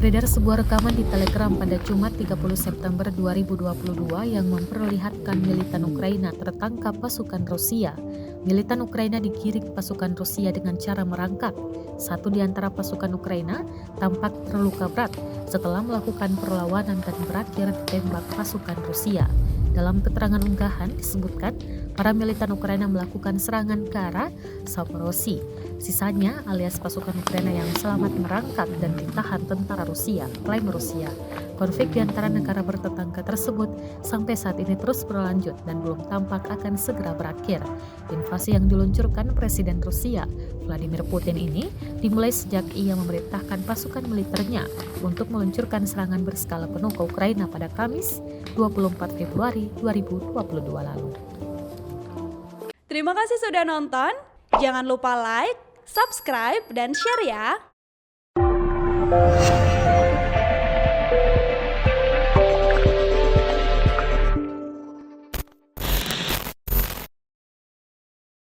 Beredar sebuah rekaman di Telegram pada Jumat 30 September 2022 yang memperlihatkan militan Ukraina tertangkap pasukan Rusia. Militan Ukraina digiring pasukan Rusia dengan cara merangkak. Satu di antara pasukan Ukraina tampak terluka berat setelah melakukan perlawanan dan berakhir ditembak pasukan Rusia. Dalam keterangan unggahan disebutkan, para militan Ukraina melakukan serangan ke arah Zaporozhye. Sisanya alias pasukan Ukraina yang selamat merangkak dan ditahan tentara Rusia, klaim Rusia. Konflik di antara negara bertetangga tersebut sampai saat ini terus berlanjut dan belum tampak akan segera berakhir. Invasi yang diluncurkan Presiden Rusia, Vladimir Putin ini dimulai sejak ia memerintahkan pasukan militernya untuk meluncurkan serangan berskala penuh ke Ukraina pada Kamis 24 Februari 2022 lalu. Terima kasih sudah nonton. Jangan lupa like, subscribe, dan share ya.